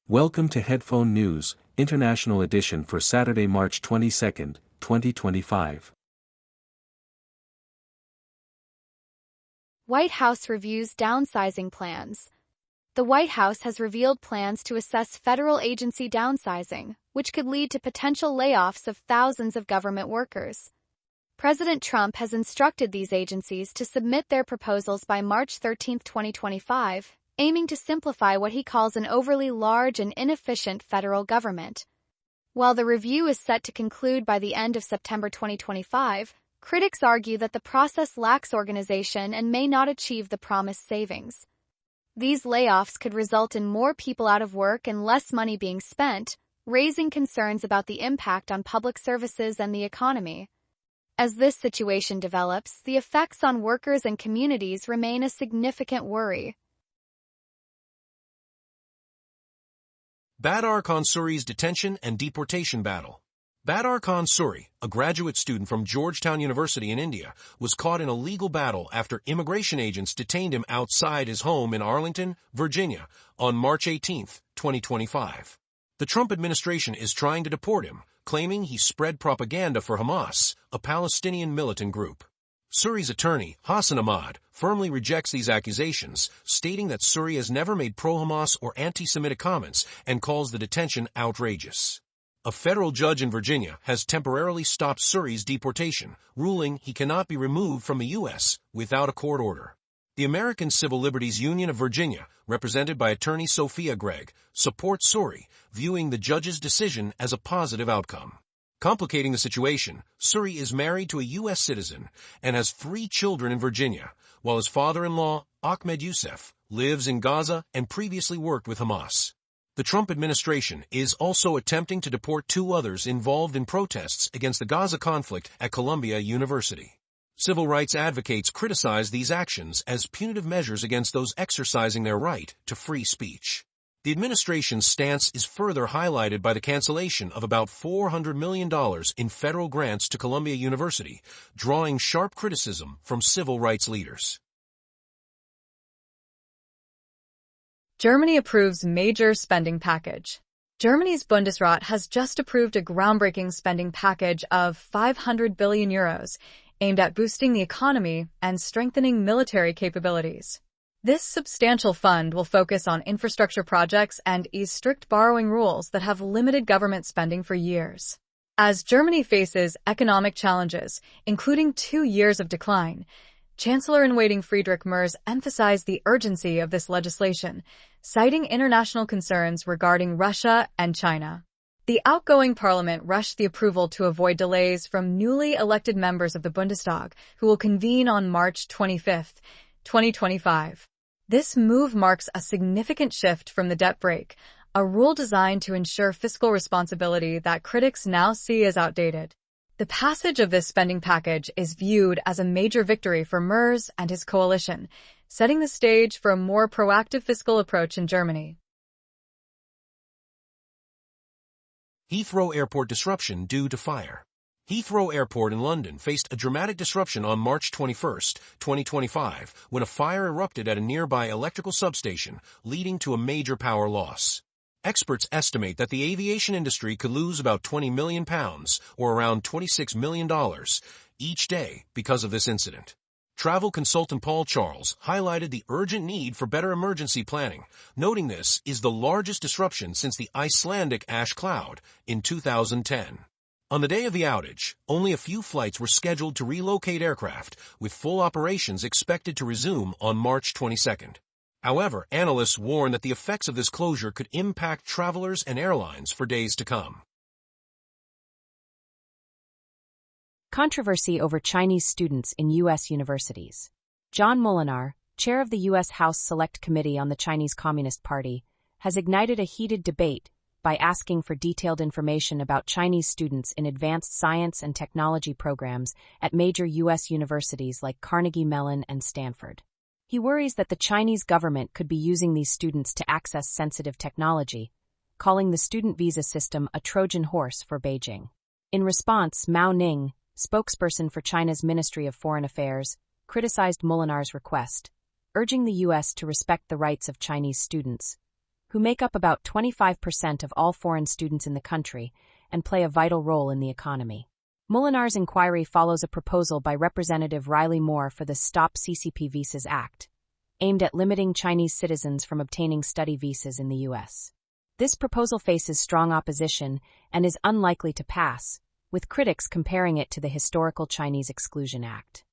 Welcome to Headphone News, International Edition for Saturday, March 22, 2025. White House reviews downsizing plans. The White House has revealed plans to assess federal agency downsizing, which could lead to potential layoffs of thousands of government workers. President Trump has instructed these agencies to submit their proposals by March 13, 2025, aiming to simplify what he calls an overly large and inefficient federal government. While the review is set to conclude by the end of September 2025, critics argue that the process lacks organization and may not achieve the promised savings. These layoffs could result in more people out of work and less money being spent, raising concerns about the impact on public services and the economy. As this situation develops, the effects on workers and communities remain a significant worry. Badar Khan Suri's detention and deportation battle. Badar Khan Suri, a graduate student from Georgetown University in India, was caught in a legal battle after immigration agents detained him outside his home in Arlington, Virginia, on March 18, 2025. The Trump administration is trying to deport him, claiming he spread propaganda for Hamas, a Palestinian militant group. Suri's attorney, Hassan Ahmad, firmly rejects these accusations, stating that Suri has never made pro-Hamas or anti-Semitic comments and calls the detention outrageous. A federal judge in Virginia has temporarily stopped Suri's deportation, ruling he cannot be removed from the U.S. without a court order. The American Civil Liberties Union of Virginia, represented by attorney Sophia Gregg, supports Suri, viewing the judge's decision as a positive outcome. Complicating the situation, Suri is married to a U.S. citizen and has 3 children in Virginia, while his father-in-law, Ahmed Youssef, lives in Gaza and previously worked with Hamas. The Trump administration is also attempting to deport 2 others involved in protests against the Gaza conflict at Columbia University. Civil rights advocates criticize these actions as punitive measures against those exercising their right to free speech. The administration's stance is further highlighted by the cancellation of about $400 million in federal grants to Columbia University, drawing sharp criticism from civil rights leaders. Germany approves major spending package. Germany's Bundesrat has just approved a groundbreaking spending package of 500 billion euros, aimed at boosting the economy and strengthening military capabilities. This substantial fund will focus on infrastructure projects and ease strict borrowing rules that have limited government spending for years. As Germany faces economic challenges, including 2 years of decline, Chancellor-in-Waiting Friedrich Merz emphasized the urgency of this legislation, citing international concerns regarding Russia and China. The outgoing parliament rushed the approval to avoid delays from newly elected members of the Bundestag, who will convene on March 25, 2025. This move marks a significant shift from the debt brake, a rule designed to ensure fiscal responsibility that critics now see as outdated. The passage of this spending package is viewed as a major victory for Merz and his coalition, setting the stage for a more proactive fiscal approach in Germany. Heathrow Airport disruption due to fire. Heathrow Airport in London faced a dramatic disruption on March 21, 2025, when a fire erupted at a nearby electrical substation, leading to a major power loss. Experts estimate that the aviation industry could lose about £20 million, or around $26 million, each day because of this incident. Travel consultant Paul Charles highlighted the urgent need for better emergency planning, noting this is the largest disruption since the Icelandic ash cloud in 2010. On the day of the outage, only a few flights were scheduled to relocate aircraft, with full operations expected to resume on March 22. However, analysts warn that the effects of this closure could impact travelers and airlines for days to come. Controversy over Chinese students in U.S. universities. John Molinar, chair of the U.S. House Select Committee on the Chinese Communist Party, has ignited a heated debate by asking for detailed information about Chinese students in advanced science and technology programs at major U.S. universities like Carnegie Mellon and Stanford. He worries that the Chinese government could be using these students to access sensitive technology, calling the student visa system a Trojan horse for Beijing. In response, Mao Ning, spokesperson for China's Ministry of Foreign Affairs, criticized Molinar's request, urging the U.S. to respect the rights of Chinese students, who make up about 25% of all foreign students in the country and play a vital role in the economy. Molinar's inquiry follows a proposal by Representative Riley Moore for the Stop CCP Visas Act, aimed at limiting Chinese citizens from obtaining study visas in the U.S. This proposal faces strong opposition and is unlikely to pass, with critics comparing it to the historical Chinese Exclusion Act.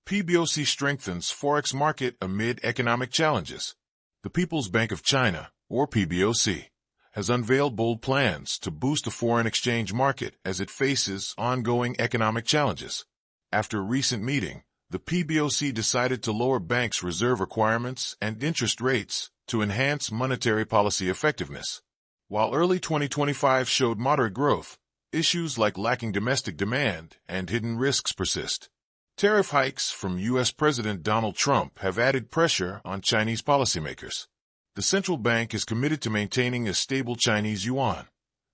PBOC strengthens Forex market amid economic challenges. The People's Bank of China, or PBOC, has unveiled bold plans to boost the foreign exchange market as it faces ongoing economic challenges. After a recent meeting, the PBOC decided to lower banks' reserve requirements and interest rates to enhance monetary policy effectiveness. While early 2025 showed moderate growth, issues like lacking domestic demand and hidden risks persist. Tariff hikes from U.S. President Donald Trump have added pressure on Chinese policymakers. The central bank is committed to maintaining a stable Chinese yuan,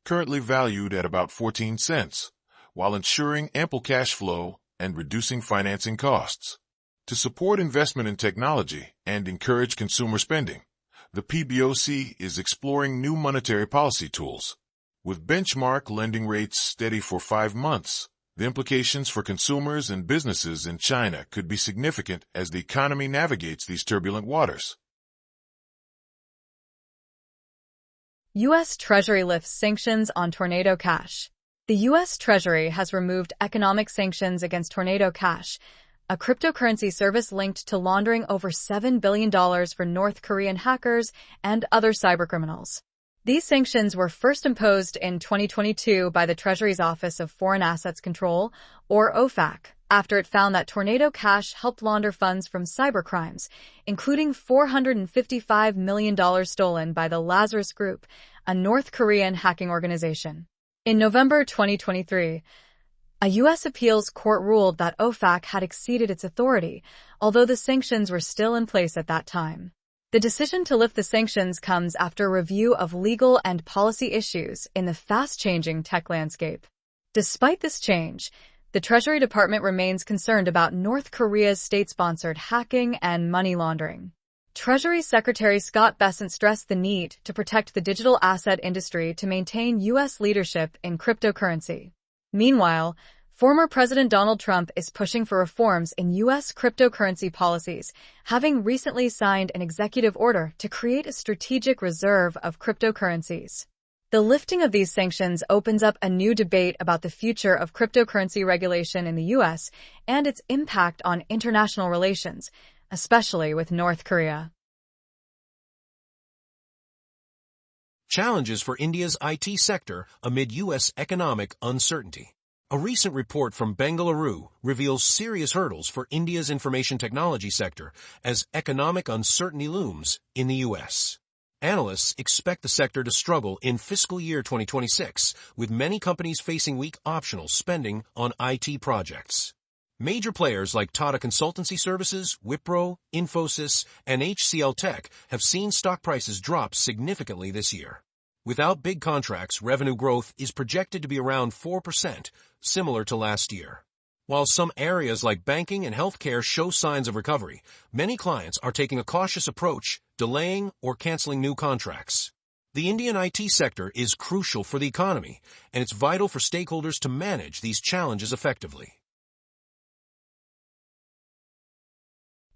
currently valued at about 14 cents, while ensuring ample cash flow and reducing financing costs. To support investment in technology and encourage consumer spending, the PBOC is exploring new monetary policy tools. With benchmark lending rates steady for 5 months, the implications for consumers and businesses in China could be significant as the economy navigates these turbulent waters. U.S. Treasury lifts sanctions on Tornado Cash. The U.S. Treasury has removed economic sanctions against Tornado Cash, a cryptocurrency service linked to laundering over $7 billion for North Korean hackers and other cybercriminals. These sanctions were first imposed in 2022 by the Treasury's Office of Foreign Assets Control, or OFAC, after it found that Tornado Cash helped launder funds from cybercrimes, including $455 million stolen by the Lazarus Group, a North Korean hacking organization. In November 2023, a U.S. appeals court ruled that OFAC had exceeded its authority, although the sanctions were still in place at that time. The decision to lift the sanctions comes after a review of legal and policy issues in the fast-changing tech landscape. Despite this change, the Treasury Department remains concerned about North Korea's state-sponsored hacking and money laundering. Treasury Secretary Scott Bessent stressed the need to protect the digital asset industry to maintain U.S. leadership in cryptocurrency. Meanwhile, former President Donald Trump is pushing for reforms in U.S. cryptocurrency policies, having recently signed an executive order to create a strategic reserve of cryptocurrencies. The lifting of these sanctions opens up a new debate about the future of cryptocurrency regulation in the U.S. and its impact on international relations, especially with North Korea. Challenges for India's IT sector amid U.S. economic uncertainty. A recent report from Bengaluru reveals serious hurdles for India's information technology sector as economic uncertainty looms in the U.S. Analysts expect the sector to struggle in fiscal year 2026, with many companies facing weak optional spending on IT projects. Major players like Tata Consultancy Services, Wipro, Infosys, and HCL Tech have seen stock prices drop significantly this year. Without big contracts, revenue growth is projected to be around 4%, similar to last year. While some areas like banking and healthcare show signs of recovery, many clients are taking a cautious approach, delaying or canceling new contracts. The Indian IT sector is crucial for the economy, and it's vital for stakeholders to manage these challenges effectively.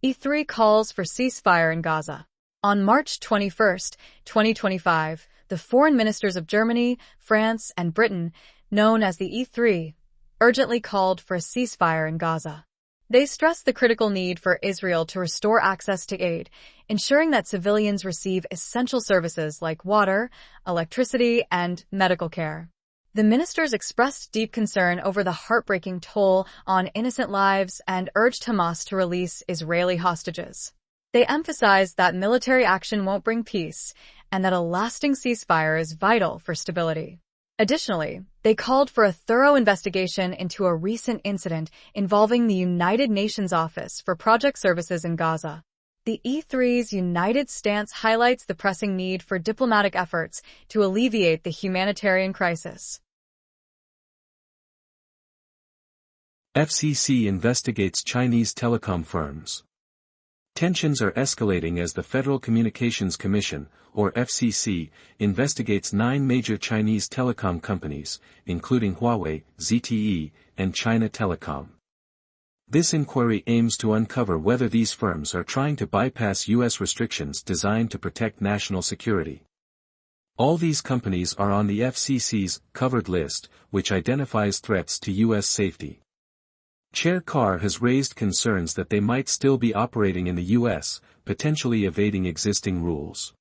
E3 calls for ceasefire in Gaza. On March 21, 2025, the foreign ministers of Germany, France, and Britain, known as the E3, urgently called for a ceasefire in Gaza. They stressed the critical need for Israel to restore access to aid, ensuring that civilians receive essential services like water, electricity, and medical care. The ministers expressed deep concern over the heartbreaking toll on innocent lives and urged Hamas to release Israeli hostages. They emphasized that military action won't bring peace and that a lasting ceasefire is vital for stability. Additionally, they called for a thorough investigation into a recent incident involving the United Nations Office for Project Services in Gaza. The E3's united stance highlights the pressing need for diplomatic efforts to alleviate the humanitarian crisis. FCC investigates Chinese telecom firms. Tensions are escalating as the Federal Communications Commission, or FCC, investigates 9 major Chinese telecom companies, including Huawei, ZTE, and China Telecom. This inquiry aims to uncover whether these firms are trying to bypass U.S. restrictions designed to protect national security. All these companies are on the FCC's covered list, which identifies threats to U.S. safety. Chair Carr has raised concerns that they might still be operating in the U.S., potentially evading existing rules.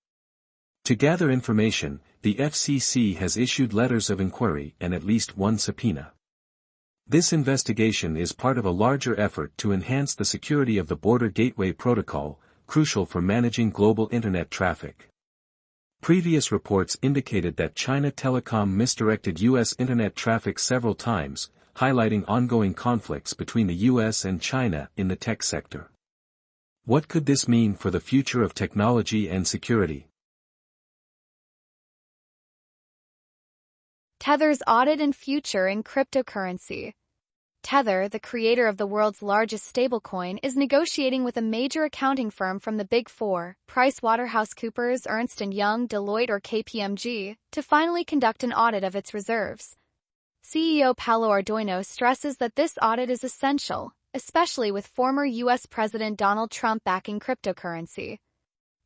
To gather information, the FCC has issued letters of inquiry and at least one subpoena. This investigation is part of a larger effort to enhance the security of the Border Gateway Protocol, crucial for managing global Internet traffic. Previous reports indicated that China Telecom misdirected U.S. Internet traffic several times, highlighting ongoing conflicts between the U.S. and China in the tech sector. What could this mean for the future of technology and security? Tether's audit and future in cryptocurrency. Tether, the creator of the world's largest stablecoin, is negotiating with a major accounting firm from the Big Four, PricewaterhouseCoopers, Ernst & Young, Deloitte or KPMG, to finally conduct an audit of its reserves. CEO Paulo Ardoino stresses that this audit is essential, especially with former U.S. President Donald Trump backing cryptocurrency.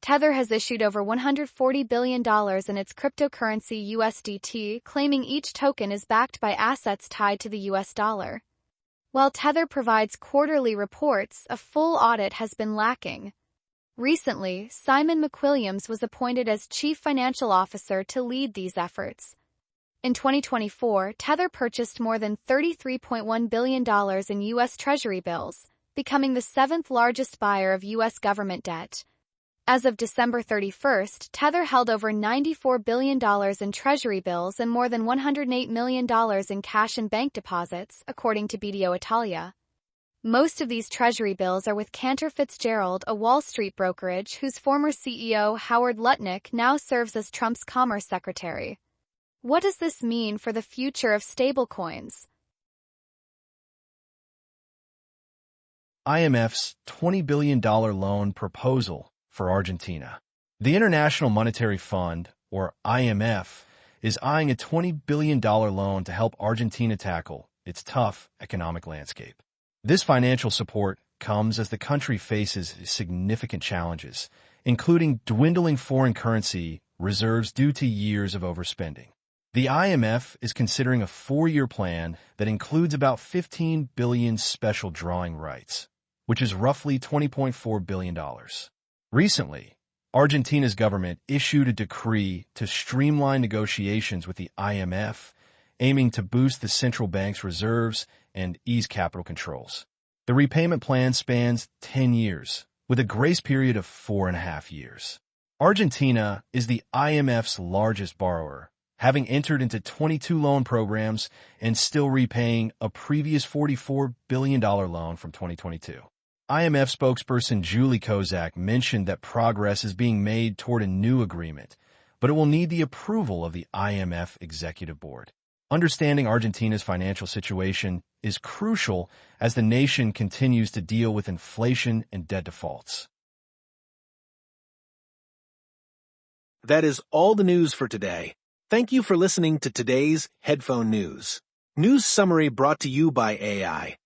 Tether has issued over $140 billion in its cryptocurrency USDT, claiming each token is backed by assets tied to the U.S. dollar. While Tether provides quarterly reports, a full audit has been lacking. Recently, Simon McWilliams was appointed as Chief Financial Officer to lead these efforts. In 2024, Tether purchased more than $33.1 billion in U.S. Treasury bills, becoming the 7th largest buyer of U.S. government debt. As of December 31st, Tether held over $94 billion in Treasury bills and more than $108 million in cash and bank deposits, according to BDO Italia. Most of these Treasury bills are with Cantor Fitzgerald, a Wall Street brokerage whose former CEO Howard Lutnick now serves as Trump's Commerce Secretary. What does this mean for the future of stablecoins? IMF's $20 billion loan proposal for Argentina. The International Monetary Fund, or IMF, is eyeing a $20 billion loan to help Argentina tackle its tough economic landscape. This financial support comes as the country faces significant challenges, including dwindling foreign currency reserves due to years of overspending. The IMF is considering a 4-year plan that includes about $15 billion special drawing rights, which is roughly $20.4 billion. Recently, Argentina's government issued a decree to streamline negotiations with the IMF, aiming to boost the central bank's reserves and ease capital controls. The repayment plan spans 10 years, with a grace period of 4.5 years. Argentina is the IMF's largest borrower, having entered into 22 loan programs and still repaying a previous $44 billion loan from 2022. IMF spokesperson Julie Kozak mentioned that progress is being made toward a new agreement, but it will need the approval of the IMF Executive Board. Understanding Argentina's financial situation is crucial as the nation continues to deal with inflation and debt defaults. That is all the news for today. Thank you for listening to today's Headphone News. News summary brought to you by AI.